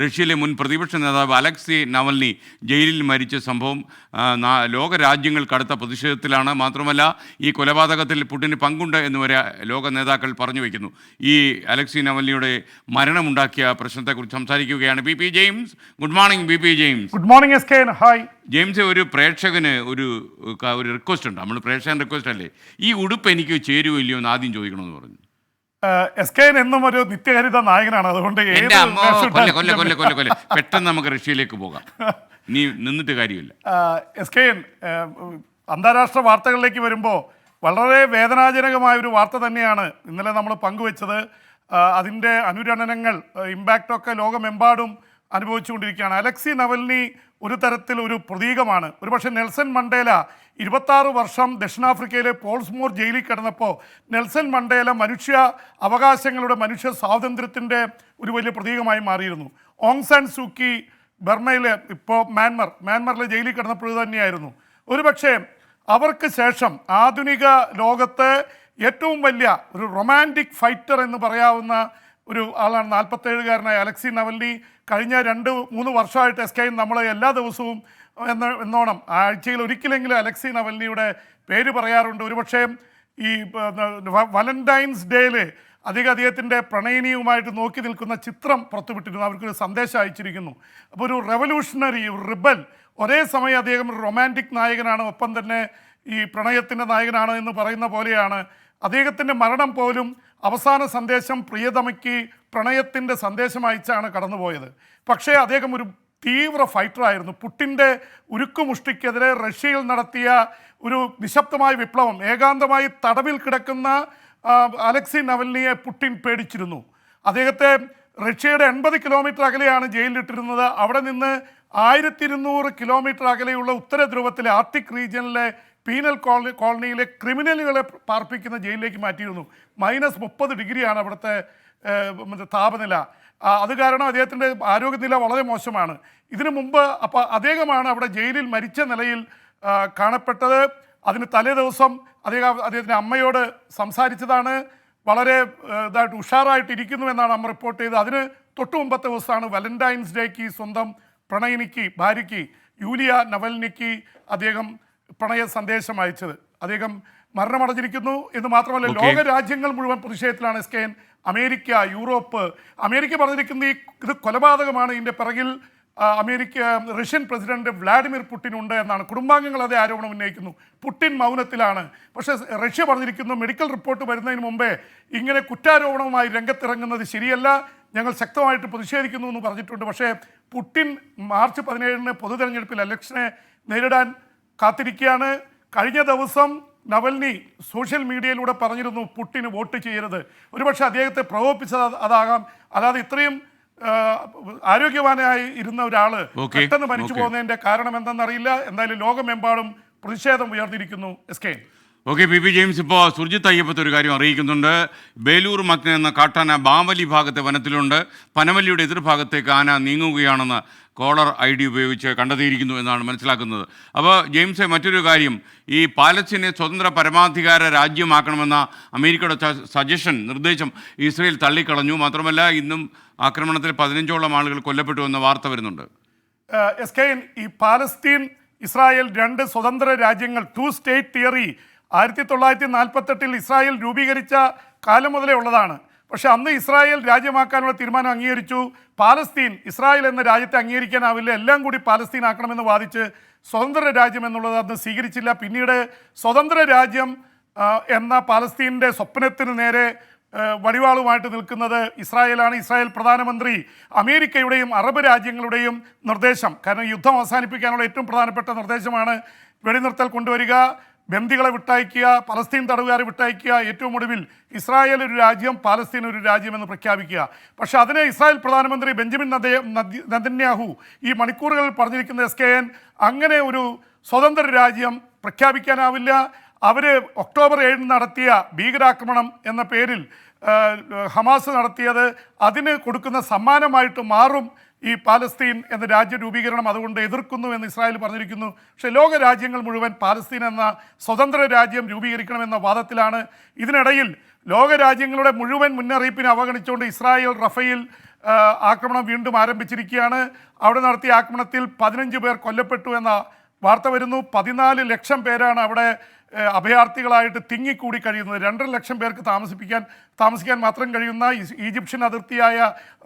റഷ്യയിലെ മുൻ പ്രതിപക്ഷ നേതാവ് അലക്സി നവൽനി ജയിലിൽ മരിച്ച സംഭവം ലോക രാജ്യങ്ങൾ കടുത്ത പ്രതിഷേധത്തിലാണ്. മാത്രമല്ല ഈ കൊലപാതകത്തിൽ പുടിന് പങ്കുണ്ട് എന്നുവരെ ലോക നേതാക്കൾ പറഞ്ഞു വയ്ക്കുന്നു. ഈ അലക്സി നവൽനിയുടെ മരണമുണ്ടാക്കിയ പ്രശ്നത്തെക്കുറിച്ച് സംസാരിക്കുകയാണ് BP James. Good morning BP James. Good morning SK. Hi James. ഒരു പ്രേക്ഷകന് ഒരു റിക്വസ്റ്റ് ഉണ്ട്. നമ്മൾ പ്രേക്ഷകൻ റിക്വസ്റ്റ് അല്ലേ, ഈ ഉടുപ്പ് എനിക്ക് ചേരുവോ ഇല്ലയോ എന്ന് ആദ്യം ചോദിക്കണമെന്ന് പറഞ്ഞു. SK എന്നും ഒരു നിത്യഹരിത നായകനാണ്, അതുകൊണ്ട് പെട്ടെന്ന് നമുക്ക് റഷ്യയിലേക്ക് പോകാം, നീ നിന്നിട്ട് കാര്യമില്ല. SK അന്താരാഷ്ട്ര വാർത്തകളിലേക്ക് വരുമ്പോൾ വളരെ വേദനാജനകമായ ഒരു വാർത്ത തന്നെയാണ് ഇന്നലെ നമ്മൾ പങ്കുവെച്ചത്. അതിൻ്റെ അനുരണനങ്ങൾ ഇമ്പാക്റ്റൊക്കെ ലോകമെമ്പാടും അനുഭവിച്ചുകൊണ്ടിരിക്കുകയാണ്. അലക്സി നവൽനി ഒരു തരത്തിൽ ഒരു പ്രതീകമാണ്. ഒരുപക്ഷെ നെൽസൺ മണ്ടേല 26 വർഷം ദക്ഷിണാഫ്രിക്കയിലെ പോൾസ്മോർ ജയിലിൽ കിടന്നപ്പോൾ നെൽസൺ മണ്ടേല മനുഷ്യ അവകാശങ്ങളുടെ, മനുഷ്യ സ്വാതന്ത്ര്യത്തിൻ്റെ ഒരു വലിയ പ്രതീകമായി മാറിയിരുന്നു. ഓങ് സാൻ സൂക്കി ബർമയിലെ, ഇപ്പോൾ മ്യാൻമറിലെ ജയിലിൽ കിടന്നപ്പോൾ തന്നെയായിരുന്നു. ഒരുപക്ഷെ അവർക്ക് ശേഷം ആധുനിക ലോകത്ത് ഏറ്റവും വലിയ ഒരു റൊമാൻറ്റിക് ഫൈറ്റർ എന്ന് പറയാവുന്ന ഒരു ആളാണ് 47-കാരനായ അലക്സി നവൽനി. കഴിഞ്ഞ 2-3 വർഷമായിട്ട് SK നമ്മൾ എല്ലാ ദിവസവും എന്നോണം ആഴ്ചയിൽ ഒരിക്കലെങ്കിലും അലക്സി നവൽനിയുടെ പേര് പറയാറുണ്ട്. ഒരുപക്ഷെ ഈ വാലന്റൈൻസ് ഡേയിൽ അദ്ദേഹത്തിൻ്റെ പ്രണയിനിയുമായിട്ട് നോക്കി നിൽക്കുന്ന ചിത്രം പുറത്തുവിട്ടിരുന്നു. അവർക്കൊരു സന്ദേശം അയച്ചിരിക്കുന്നു. അപ്പോൾ ഒരു റെവല്യൂഷണറി, ഒരു റിബൽ, ഒരേ സമയം അദ്ദേഹം ഒരു റൊമാൻറ്റിക് നായകനാണ്, ഒപ്പം തന്നെ ഈ പ്രണയത്തിൻ്റെ നായകനാണ് എന്ന് പറയുന്ന പോലെയാണ്. അദ്ദേഹത്തിൻ്റെ മരണം പോലും അവസാന സന്ദേശം പ്രിയതമയ്ക്ക് പ്രണയത്തിൻ്റെ സന്ദേശം അയച്ചാണ് കടന്നുപോയത്. പക്ഷേ അദ്ദേഹം ഒരു തീവ്ര ഫൈറ്ററായിരുന്നു. പുടിൻ്റെ ഉരുക്കുമുഷ്ടിക്കെതിരെ റഷ്യയിൽ നടത്തിയ ഒരു നിശബ്ദമായ വിപ്ലവം, ഏകാന്തമായി തടവിൽ കിടക്കുന്ന അലക്സി നവൽനിയെ പുടിൻ പേടിച്ചിരുന്നു. അദ്ദേഹത്തെ റഷ്യയുടെ 80 കിലോമീറ്റർ അകലെയാണ് ജയിലിലിട്ടിരുന്നത്. അവിടെ നിന്ന് 1200 കിലോമീറ്റർ അകലെയുള്ള ഉത്തര ധ്രുവത്തിലെ ആർട്ടിക് റീജിയനിലെ പീനൽ കോളനിയിലെ ക്രിമിനലുകളെ പാർപ്പിക്കുന്ന ജയിലിലേക്ക് മാറ്റിയിരുന്നു. -30 ഡിഗ്രിയാണ് അവിടുത്തെ താപനില. അത് കാരണം അദ്ദേഹത്തിൻ്റെ ആരോഗ്യനില വളരെ മോശമാണ്. ഇതിനു മുമ്പ് അപ്പോൾ അദ്ദേഹമാണ് അവിടെ ജയിലിൽ മരിച്ച നിലയിൽ കാണപ്പെട്ടത്. അതിന് തലേ ദിവസം അദ്ദേഹത്തിൻ്റെ അമ്മയോട് സംസാരിച്ചതാണ്. വളരെ ഇതായിട്ട് ഉഷാറായിട്ടിരിക്കുന്നു എന്നാണ് അമ്മ റിപ്പോർട്ട് ചെയ്തത്. അതിന് തൊട്ട് മുമ്പത്തെ ദിവസമാണ് വാലന്റൈൻസ് ഡേക്ക് സ്വന്തം പ്രണയിനിക്ക്, ഭാര്യയ്ക്ക് യൂലിയ നവൽനിക്ക് അദ്ദേഹം പ്രണയ സന്ദേശം അയച്ചത്. അദ്ദേഹം മരണമടഞ്ഞിരിക്കുന്നു എന്ന് മാത്രമല്ല, ലോക രാജ്യങ്ങൾ മുഴുവൻ പ്രതിഷേധത്തിലാണ്. SK America, Europe. അമേരിക്ക പറഞ്ഞിരിക്കുന്ന ഇത് കൊലപാതകമാണ്, ഇതിൻ്റെ പിറകിൽ റഷ്യൻ പ്രസിഡന്റ് വ്ളാഡിമിർ പുടിൻ ഉണ്ട് എന്നാണ്. കുടുംബാംഗങ്ങൾ അതേ ആരോപണം ഉന്നയിക്കുന്നു. പുടിൻ മൗനത്തിലാണ്. പക്ഷേ റഷ്യ പറഞ്ഞിരിക്കുന്നു, മെഡിക്കൽ റിപ്പോർട്ട് വരുന്നതിന് മുമ്പേ ഇങ്ങനെ കുറ്റാരോപണവുമായി രംഗത്തിറങ്ങുന്നത് ശരിയല്ല, ഞങ്ങൾ ശക്തമായിട്ട് പ്രതിഷേധിക്കുന്നു എന്ന് പറഞ്ഞിട്ടുണ്ട്. പക്ഷേ പുടിൻ മാർച്ച് 17-ന് പൊതു തെരഞ്ഞെടുപ്പിൽ ഇലക്ഷനെ നേരിടാൻ കാത്തിരിക്കുകയാണ്. കഴിഞ്ഞ ദിവസം നവൽനി സോഷ്യൽ മീഡിയയിലൂടെ പറഞ്ഞിരുന്നു പുടിന് വോട്ട് ചെയ്യരുത്. ഒരുപക്ഷെ അദ്ദേഹത്തെ പ്രകോപിപ്പിച്ചത് അതാകാം. അല്ലാതെ ഇത്രയും ആരോഗ്യവാനായി ഇരുന്ന ഒരാൾ പെട്ടെന്ന് മരിച്ചു പോകുന്നതിൻ്റെ കാരണം എന്തെന്നറിയില്ല. എന്തായാലും ലോകമെമ്പാടും പ്രതിഷേധം ഉയർന്നിരിക്കുന്നു. SK. BP James. ഇപ്പോൾ സുർജിത്ത് അയ്യപ്പത്ത് ഒരു കാര്യം അറിയിക്കുന്നുണ്ട്. ബേലൂർ മഗ്ന എന്ന കാട്ടാന ബാവലി ഭാഗത്തെ വനത്തിലുണ്ട്. പനവല്ലിയുടെ എതിർഭാഗത്തേക്ക് ആന നീങ്ങുകയാണെന്ന് കോളർ ID ഉപയോഗിച്ച് കണ്ടെത്തിയിരിക്കുന്നു എന്നാണ് മനസ്സിലാക്കുന്നത്. അപ്പോൾ ജെയിംസ്, മറ്റൊരു കാര്യം, ഈ പാലസ്തീനെ സ്വതന്ത്ര പരമാധികാര രാജ്യമാക്കണമെന്ന അമേരിക്കയുടെ നിർദ്ദേശം ഇസ്രയേൽ തള്ളിക്കളഞ്ഞു. മാത്രമല്ല ഇന്നും ആക്രമണത്തിൽ 15ഓളം ആളുകൾ കൊല്ലപ്പെട്ടു എന്ന വാർത്ത വരുന്നുണ്ട്. SK ഈ പാലസ്തീൻ, ഇസ്രായേൽ 2 സ്വതന്ത്ര രാജ്യങ്ങൾ, 2 സ്റ്റേറ്റ് തിയറി 1948-ൽ ഇസ്രായേൽ രൂപീകരിച്ച കാലം മുതലേ ഉള്ളതാണ്. പക്ഷെ അന്ന് ഇസ്രായേൽ രാജ്യമാക്കാനുള്ള തീരുമാനം അംഗീകരിച്ചു. പാലസ്തീൻ, ഇസ്രായേൽ എന്ന രാജ്യത്തെ അംഗീകരിക്കാനാവില്ല, എല്ലാം കൂടി പാലസ്തീൻ ആക്കണമെന്ന് വാദിച്ച് സ്വതന്ത്ര രാജ്യം എന്നുള്ളത് അന്ന് സ്വീകരിച്ചില്ല. പിന്നീട് സ്വതന്ത്ര രാജ്യം എന്ന പാലസ്തീൻ്റെ സ്വപ്നത്തിന് നേരെ വടിവാളുമായിട്ട് നിൽക്കുന്നത് ഇസ്രായേലാണ്. ഇസ്രായേൽ പ്രധാനമന്ത്രി അമേരിക്കയുടെയും അറബ് രാജ്യങ്ങളുടെയും നിർദ്ദേശം, കാരണം യുദ്ധം അവസാനിപ്പിക്കാനുള്ള ഏറ്റവും പ്രധാനപ്പെട്ട നിർദ്ദേശമാണ് വെടിനിർത്തൽ കൊണ്ടുവരിക, ബന്ദികളെ വിട്ടയക്കുക, പലസ്തീൻ തടവുകാരെ വിട്ടയക്കുക, ഏറ്റവും ഒടുവിൽ ഇസ്രായേൽ ഒരു രാജ്യം, പാലസ്തീൻ ഒരു രാജ്യമെന്ന് പ്രഖ്യാപിക്കുക. പക്ഷേ അതിനെ ഇസ്രായേൽ പ്രധാനമന്ത്രി ബെഞ്ചമിൻ നെതന്യാഹു ഈ മണിക്കൂറുകളിൽ പറഞ്ഞിരിക്കുന്ന SK അങ്ങനെ ഒരു സ്വതന്ത്ര രാജ്യം പ്രഖ്യാപിക്കാനാവില്ല. അവർ ഒക്ടോബർ 7 നടത്തിയ ഭീകരാക്രമണം എന്ന പേരിൽ ഹമാസ് നടത്തിയത് അതിന് കൊടുക്കുന്ന സമ്മാനമായിട്ട് മാറും ഈ പാലസ്തീൻ എന്ന രാജ്യ രൂപീകരണം. അതുകൊണ്ട് എതിർക്കുന്നു എന്ന് ഇസ്രായേൽ പറഞ്ഞിരിക്കുന്നു. പക്ഷേ ലോക രാജ്യങ്ങൾ മുഴുവൻ പാലസ്തീൻ എന്ന സ്വതന്ത്ര രാജ്യം രൂപീകരിക്കണമെന്ന വാദത്തിലാണ്. ഇതിനിടയിൽ ലോക രാജ്യങ്ങളുടെ മുഴുവൻ മുന്നറിയിപ്പിനെ അവഗണിച്ചുകൊണ്ട് ഇസ്രായേൽ റഫേൽ ആക്രമണം വീണ്ടും ആരംഭിച്ചിരിക്കുകയാണ്. അവിടെ നടത്തിയ ആക്രമണത്തിൽ 15 പേർ കൊല്ലപ്പെട്ടു എന്ന വാർത്ത വരുന്നു. 14 ലക്ഷം പേരാണ് അവിടെ അഭയാർത്ഥികളായിട്ട് തിങ്ങിക്കൂടി കഴിയുന്നത്. 2.5 ലക്ഷം പേർക്ക് താമസിക്കാൻ മാത്രം കഴിയുന്ന ഈജിപ്ഷ്യൻ അതിർത്തിയായ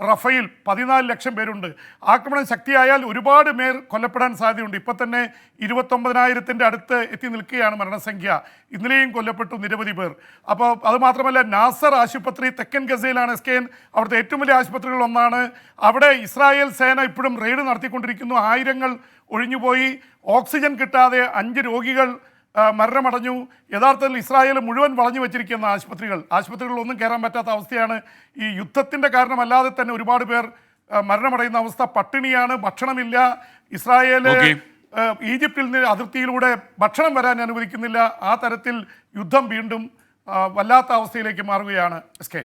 റഫയിൽ 14 ലക്ഷം പേരുണ്ട്. ആക്രമണം ശക്തിയായാൽ ഒരുപാട് പേർ കൊല്ലപ്പെടാൻ സാധ്യതയുണ്ട്. ഇപ്പം തന്നെ 29,000-ൻ്റെ അടുത്ത് എത്തി നിൽക്കുകയാണ് മരണസംഖ്യ. ഇന്നലെയും കൊല്ലപ്പെട്ടു നിരവധി പേർ. അപ്പോൾ അതുമാത്രമല്ല, നാസർ ആശുപത്രി തെക്കൻ ഗസയിലാണ് SKN, അവിടുത്തെ ഏറ്റവും വലിയ ആശുപത്രികളിൽ ഒന്നാണ്. അവിടെ ഇസ്രായേൽ സേന ഇപ്പോഴും റെയ്ഡ് നടത്തിക്കൊണ്ടിരിക്കുന്നു. ആയിരങ്ങൾ ഒഴിഞ്ഞുപോയി. ഓക്സിജൻ കിട്ടാതെ 5 രോഗികൾ മരണമടഞ്ഞു. യഥാർത്ഥത്തിൽ ഇസ്രായേൽ മുഴുവൻ വളഞ്ഞു വെച്ചിരിക്കുന്ന ആശുപത്രികളിലൊന്നും കയറാൻ പറ്റാത്ത അവസ്ഥയാണ്. ഈ യുദ്ധത്തിൻ്റെ കാരണമല്ലാതെ തന്നെ ഒരുപാട് പേർ മരണമടയുന്ന അവസ്ഥ. പട്ടിണിയാണ്, ഭക്ഷണമില്ല. ഇസ്രായേൽ ഈജിപ്തിൽ നിന്ന് അതിർത്തിയിലൂടെ ഭക്ഷണം വരാൻ അനുവദിക്കുന്നില്ല. ആ തരത്തിൽ യുദ്ധം വീണ്ടും വല്ലാത്ത അവസ്ഥയിലേക്ക് മാറുകയാണ്. SK